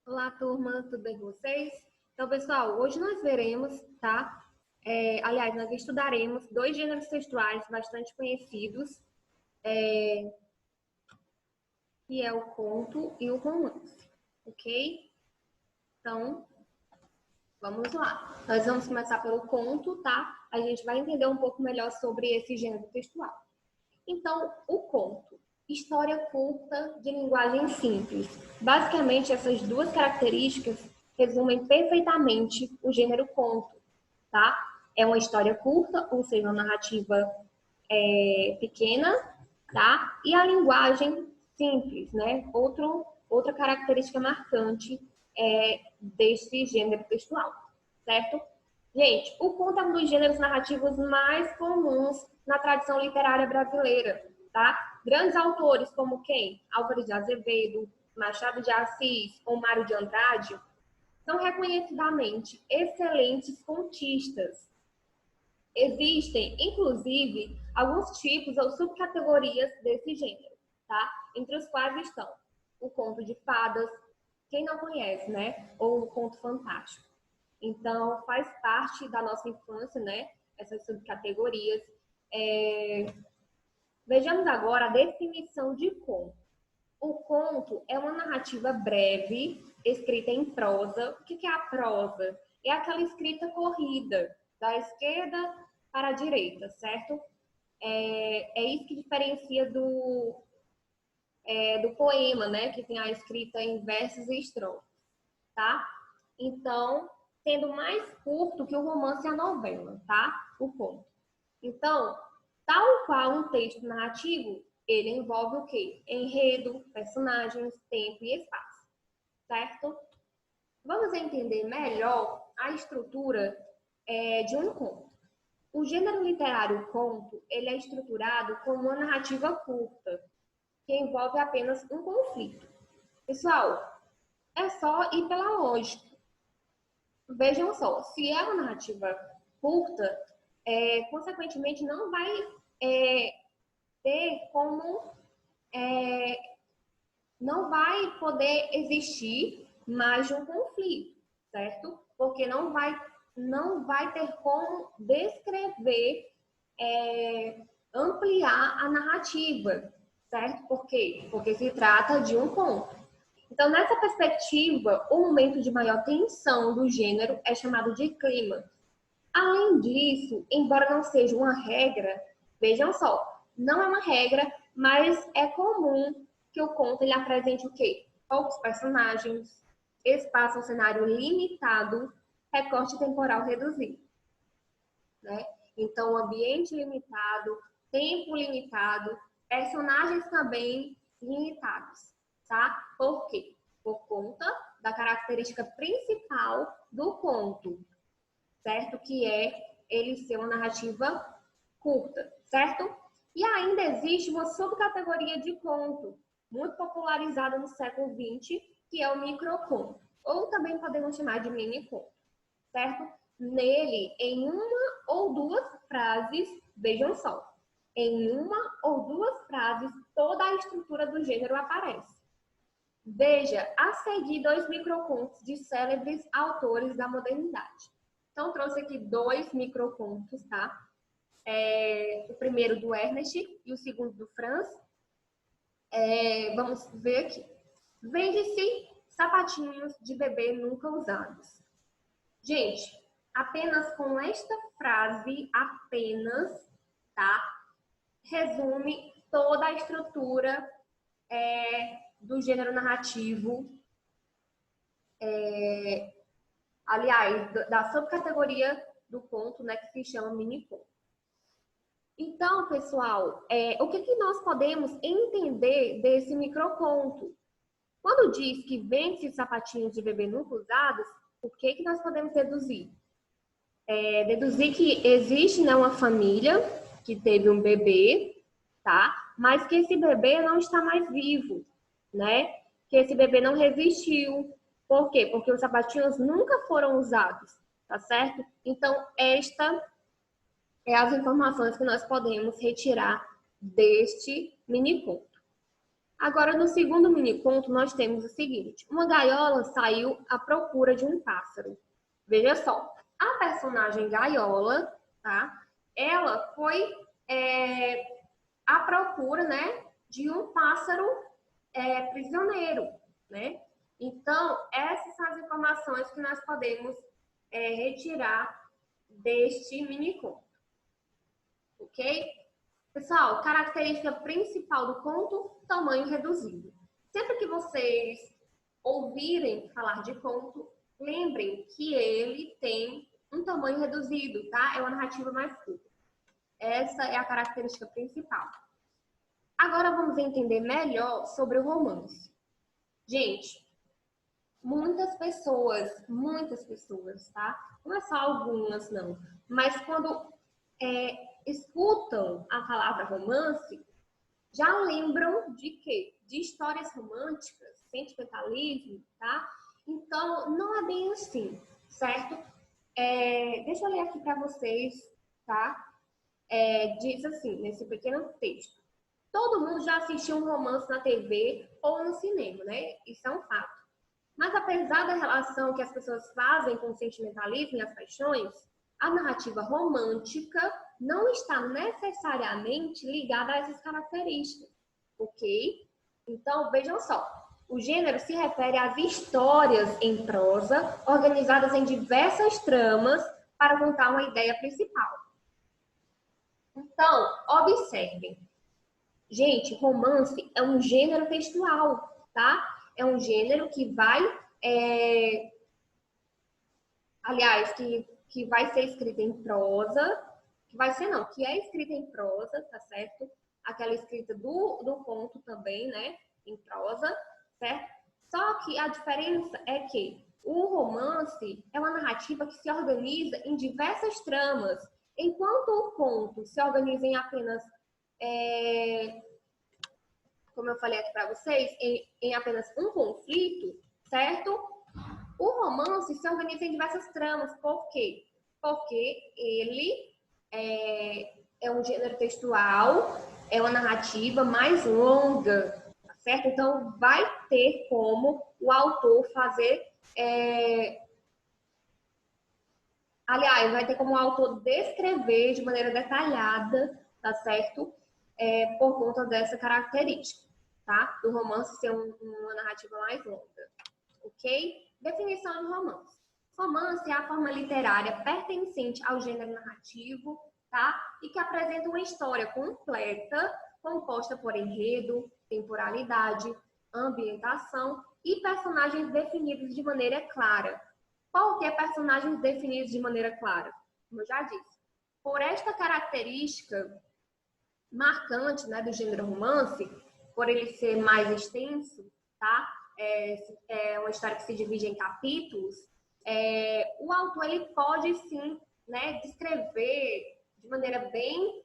Olá, turma, tudo bem com vocês? Então, pessoal, hoje nós veremos, tá? Aliás, nós estudaremos dois gêneros textuais bastante conhecidos, que é o conto e o romance, ok? Então, vamos lá. Nós vamos começar pelo conto, tá? A gente vai entender um pouco melhor sobre esse gênero textual. Então, o conto. História curta de linguagem simples. Basicamente, essas duas características resumem perfeitamente o gênero conto, tá? É uma história curta, ou seja, uma narrativa pequena, tá? E a linguagem simples, né? Outra característica marcante desse gênero textual, certo? Gente, o conto é um dos gêneros narrativos mais comuns na tradição literária brasileira, tá? Grandes autores como quem? Álvares de Azevedo, Machado de Assis ou Mário de Andrade são reconhecidamente excelentes contistas. Existem, inclusive, alguns tipos ou subcategorias desse gênero, tá? Entre os quais estão o conto de fadas, quem não conhece, né? Ou o conto fantástico. Então, faz parte da nossa infância, né? Essas subcategorias. Vejamos agora a definição de conto. O conto é uma narrativa breve, escrita em prosa. O que é a prosa? É aquela escrita corrida, da esquerda para a direita, certo? É isso que diferencia do poema, né? Que tem a escrita em versos e estrofes, tá? Então, sendo mais curto que o romance e a novela, tá? O conto. Então, tal qual um texto narrativo, ele envolve o quê? Enredo, personagens, tempo e espaço, certo? Vamos entender melhor a estrutura de um conto. O gênero literário conto, ele é estruturado como uma narrativa curta, que envolve apenas um conflito. Pessoal, é só ir pela lógica. Vejam só, se é uma narrativa curta, consequentemente não vai ter como, não vai poder existir mais de um conflito, certo? Porque não vai ter como descrever, ampliar a narrativa, certo? Por quê? Porque se trata de um conto. Então, nessa perspectiva, o momento de maior tensão do gênero é chamado de clímax. Além disso, embora não seja uma regra, vejam só, não é uma regra, mas é comum que o conto ele apresente o quê? Poucos personagens, espaço ou cenário limitado, recorte temporal reduzido, né? Então, ambiente limitado, tempo limitado, personagens também limitados, tá? Por quê? Por conta da característica principal do conto, certo? Que é ele ser uma narrativa curta, certo? E ainda existe uma subcategoria de conto, muito popularizada no século XX, que é o microconto, ou também podemos chamar de mini-conto, certo? Nele, em uma ou duas frases, vejam só, em uma ou duas frases, toda a estrutura do gênero aparece. Veja a seguir dois microcontos de célebres autores da modernidade. Então, trouxe aqui dois microcontos, tá? O primeiro do Ernest e o segundo do Franz. Vamos ver aqui. Vende-se sapatinhos de bebê nunca usados. Gente, apenas com esta frase, apenas, tá? Resume toda a estrutura do gênero narrativo, aliás, da subcategoria do conto, né, que se chama mini-conto. Então, pessoal, o que nós podemos entender desse microconto? Quando diz que vende-se sapatinhos de bebê nunca usados, o que nós podemos deduzir? Deduzir que existe, né, uma família que teve um bebê, tá? Mas que esse bebê não está mais vivo, né? Que esse bebê não resistiu. Por quê? Porque os sapatinhos nunca foram usados, tá certo? Então, esta é as informações que nós podemos retirar deste mini conto. Agora, no segundo mini conto, nós temos o seguinte. Uma gaiola saiu à procura de um pássaro. Veja só, a personagem gaiola, tá? Ela foi à procura, né, de um pássaro prisioneiro, né? Então, essas são as informações que nós podemos retirar deste mini conto, ok? Pessoal, característica principal do conto, tamanho reduzido. Sempre que vocês ouvirem falar de conto, lembrem que ele tem um tamanho reduzido, tá? É uma narrativa mais curta. Essa é a característica principal. Agora vamos entender melhor sobre o romance. Gente, muitas pessoas, tá? Não é só algumas, não. Mas quando escutam a palavra romance, já lembram de quê? De histórias românticas, sentimentalismo, tá? Então, não é bem assim, certo? Deixa eu ler aqui para vocês, tá? Diz assim, nesse pequeno texto. Todo mundo já assistiu um romance na TV ou no cinema, né? Isso é um fato. Mas apesar da relação que as pessoas fazem com o sentimentalismo e as paixões, a narrativa romântica não está necessariamente ligada a essas características, ok? Então, vejam só. O gênero se refere às histórias em prosa, organizadas em diversas tramas para contar uma ideia principal. Então, observem. Gente, romance é um gênero textual, tá? É um gênero que vai, aliás, que vai ser escrita em prosa, que é escrita em prosa, tá certo? Aquela escrita do conto também, né? Em prosa, certo? Só que a diferença é que o romance é uma narrativa que se organiza em diversas tramas, enquanto o conto se organiza em apenas como eu falei aqui para vocês, em apenas um conflito, certo? O romance se organiza em diversas tramas. Por quê? Porque ele é um gênero textual, é uma narrativa mais longa, tá certo? Então, vai ter como o autor fazer... Aliás, vai ter como o autor descrever de maneira detalhada, tá certo? Por conta dessa característica, tá? Do romance ser uma narrativa mais longa, ok? Definição de romance. Romance é a forma literária pertencente ao gênero narrativo, tá? E que apresenta uma história completa, composta por enredo, temporalidade, ambientação e personagens definidos de maneira clara. Por que personagens definidos de maneira clara? Como eu já disse. Por esta característica marcante, né, do gênero romance, por ele ser mais extenso, tá? É uma história que se divide em capítulos. O autor ele pode sim, né, descrever de maneira bem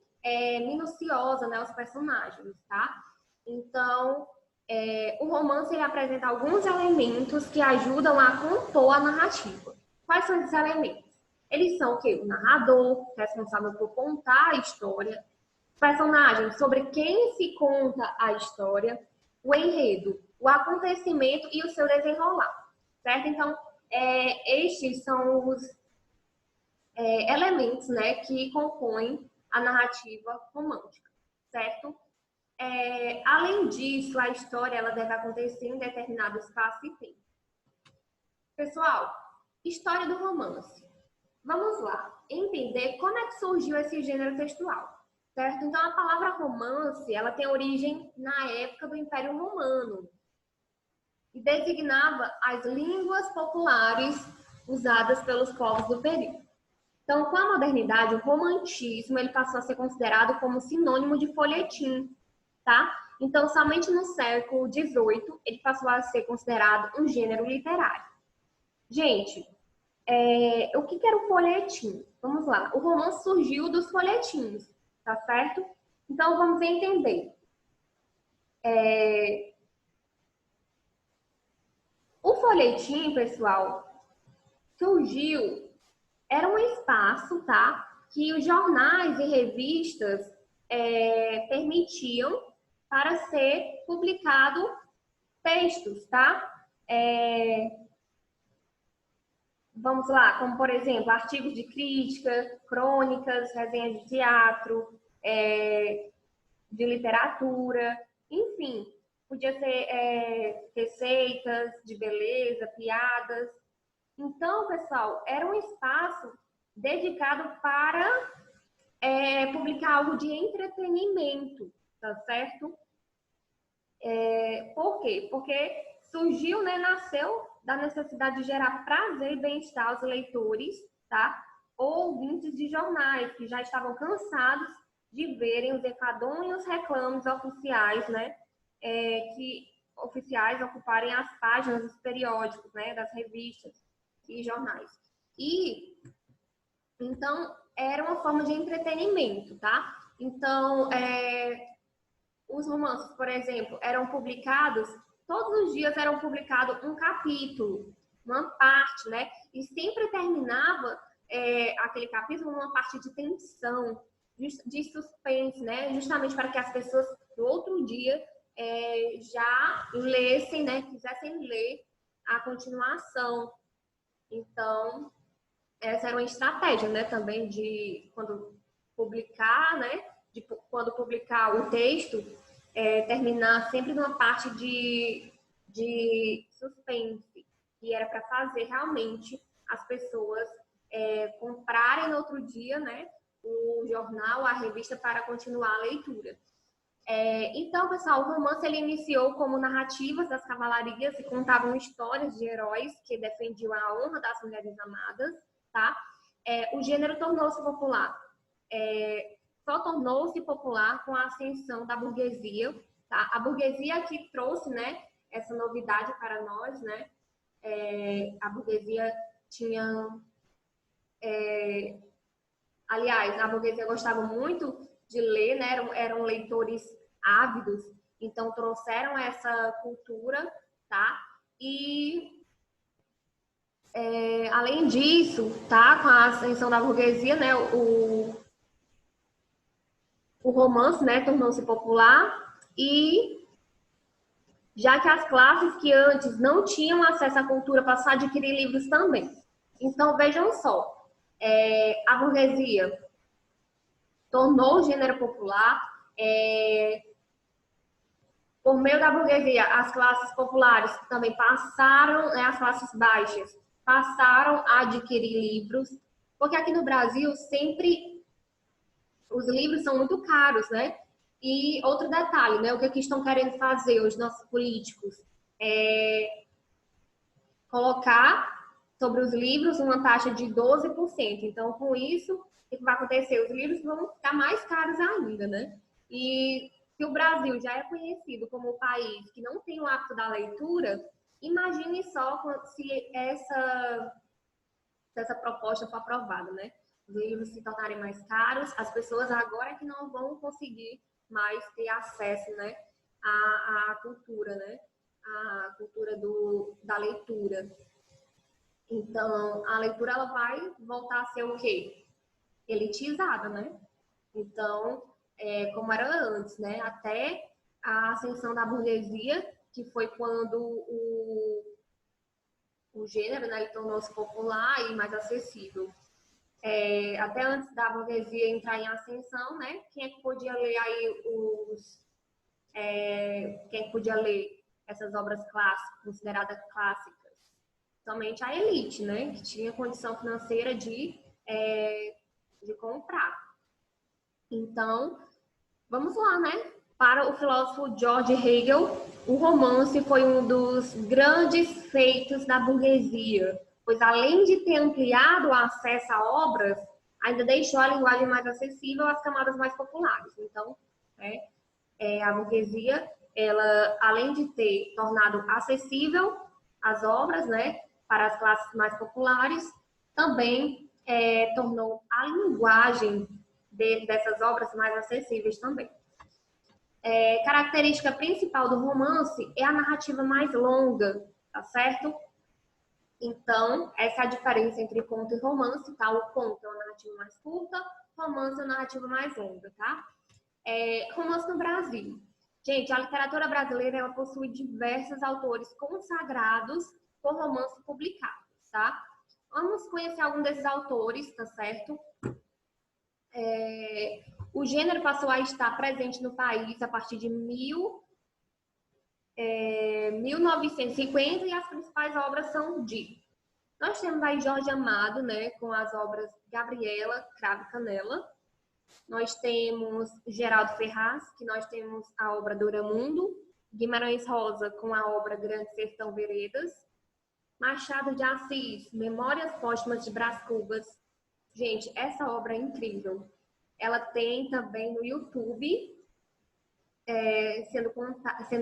minuciosa, né, os personagens, tá? Então, o romance ele apresenta alguns elementos que ajudam a compor a narrativa. Quais são esses elementos? Eles são o quê? O narrador, responsável por contar a história, personagens sobre quem se conta a história, o enredo, o acontecimento e o seu desenrolar, certo? Então, estes são os elementos, né, que compõem a narrativa romântica, certo? Além disso, a história ela deve acontecer em determinado espaço e tempo. Pessoal, história do romance. Vamos lá, entender como é que surgiu esse gênero textual. Certo? Então, a palavra romance, ela tem origem na época do Império Romano e designava as línguas populares usadas pelos povos do período. Então, com a modernidade, o romantismo ele passou a ser considerado como sinônimo de folhetim, tá? Então, somente no século XVIII, ele passou a ser considerado um gênero literário. Gente, o que era o folhetim? Vamos lá. O romance surgiu dos folhetins. Tá certo? Então, vamos entender. O folhetim, pessoal, surgiu, era um espaço, tá? Que os jornais e revistas permitiam para ser publicado textos, tá? Vamos lá, como por exemplo, artigos de crítica, crônicas, resenhas de teatro, de literatura, enfim, podia ser receitas de beleza, piadas. Então, pessoal, era um espaço dedicado para publicar algo de entretenimento, tá certo? Por quê? Porque surgiu, né, nasceu da necessidade de gerar prazer e bem-estar aos leitores, tá? Ou ouvintes de jornais que já estavam cansados de verem os enfadonhos reclames oficiais, né? Que oficiais ocuparem as páginas dos periódicos, né? Das revistas e jornais. E, então, era uma forma de entretenimento, tá? Então, os romances, por exemplo, eram publicados, todos os dias eram publicados um capítulo, uma parte, né? E sempre terminava aquele capítulo numa parte de tensão, de suspense, né? Justamente para que as pessoas no outro dia já lessem, né? Quisessem ler a continuação. Então, essa era uma estratégia, né? Também de quando publicar, né? Quando publicar o texto, terminar sempre numa parte de suspense, que era para fazer realmente as pessoas comprarem no outro dia, né, o jornal, a revista, para continuar a leitura. Então, pessoal, o romance ele iniciou como narrativas das cavalarias e contavam histórias de heróis que defendiam a honra das mulheres amadas, tá? O gênero tornou-se popular. Só tornou-se popular com a ascensão da burguesia, tá? A burguesia que trouxe, né, essa novidade para nós, né? A burguesia tinha... aliás, a burguesia gostava muito de ler, né? Eram leitores ávidos, então trouxeram essa cultura, tá? E, além disso, tá? Com a ascensão da burguesia, né? O romance, né, tornou-se popular e já que as classes que antes não tinham acesso à cultura passaram a adquirir livros também. Então, vejam só, a burguesia tornou o gênero popular, por meio da burguesia, as classes populares também passaram, né, as classes baixas passaram a adquirir livros, porque aqui no Brasil sempre os livros são muito caros, né? E outro detalhe, né? O que estão querendo fazer os nossos políticos? Colocar sobre os livros uma taxa de 12%. Então, com isso, o que vai acontecer? Os livros vão ficar mais caros ainda, né? E se o Brasil já é conhecido como um país que não tem o hábito da leitura, imagine só se essa proposta for aprovada, né? Os livros se tornarem mais caros, as pessoas agora é que não vão conseguir mais ter acesso, né, à cultura, né? A cultura da leitura. Então, a leitura ela vai voltar a ser o quê? Elitizada, né? Então, como era antes, né? Até a ascensão da burguesia, que foi quando o gênero, né, tornou-se popular e mais acessível. Até antes da burguesia entrar em ascensão, né? Quem é que podia ler aí quem é que podia ler essas obras clássicas, consideradas clássicas? Somente a elite, né? Que tinha condição financeira de comprar. Então, vamos lá, né? Para o filósofo George Hegel, o romance foi um dos grandes feitos da burguesia, pois além de ter ampliado o acesso a obras, ainda deixou a linguagem mais acessível às camadas mais populares. Então, a burguesia, ela, além de ter tornado acessível as obras, né, para as classes mais populares, também tornou a linguagem dessas obras mais acessíveis também. Característica principal do romance é a narrativa mais longa, tá certo? Então, essa é a diferença entre conto e romance, tá? O conto é uma narrativa mais curta, romance é uma narrativa mais longa, tá? Romance no Brasil. Gente, a literatura brasileira ela possui diversos autores consagrados por romances publicados, tá? Vamos conhecer algum desses autores, tá certo? O gênero passou a estar presente no país a partir de 1950 e as principais obras são de... Nós temos aí Jorge Amado, né, com as obras Gabriela, Cravo e Canela. Nós temos Geraldo Ferraz, que nós temos a obra Doramundo. Guimarães Rosa, com a obra Grande Sertão Veredas. Machado de Assis, Memórias Póstumas de Brás Cubas. Gente, essa obra é incrível. Ela tem também no YouTube, sendo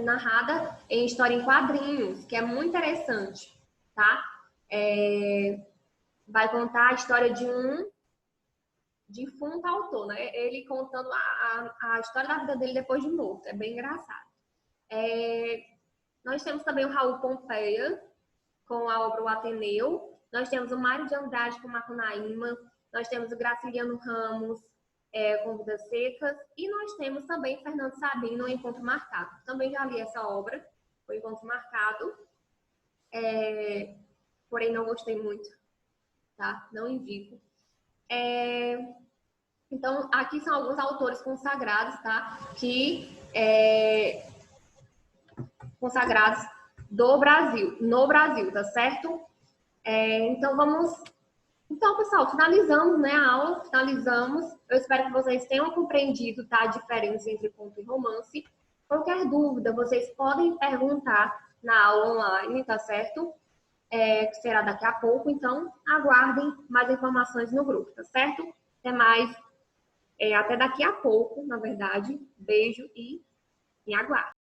narrada em história em quadrinhos, que é muito interessante, tá? Vai contar a história de um defunto autor, né? Ele contando a história da vida dele depois de morto. É bem engraçado. Nós temos também o Raul Pompeia, com a obra O Ateneu. Nós temos o Mário de Andrade com Macunaíma. Nós temos o Graciliano Ramos com Vidas Secas. E nós temos também Fernando Sabino, O Encontro Marcado. Também já li essa obra, O Encontro Marcado. Porém, não gostei muito, tá? Não indico. Então, aqui são alguns autores consagrados, tá? Consagrados do Brasil, no Brasil, tá certo? Então, pessoal, finalizamos, né, a aula, finalizamos. Eu espero que vocês tenham compreendido, tá, a diferença entre conto e romance. Qualquer dúvida, vocês podem perguntar na aula online, tá certo? Que será daqui a pouco, então aguardem mais informações no grupo, tá certo? Até mais, até daqui a pouco, na verdade. Beijo e aguardem.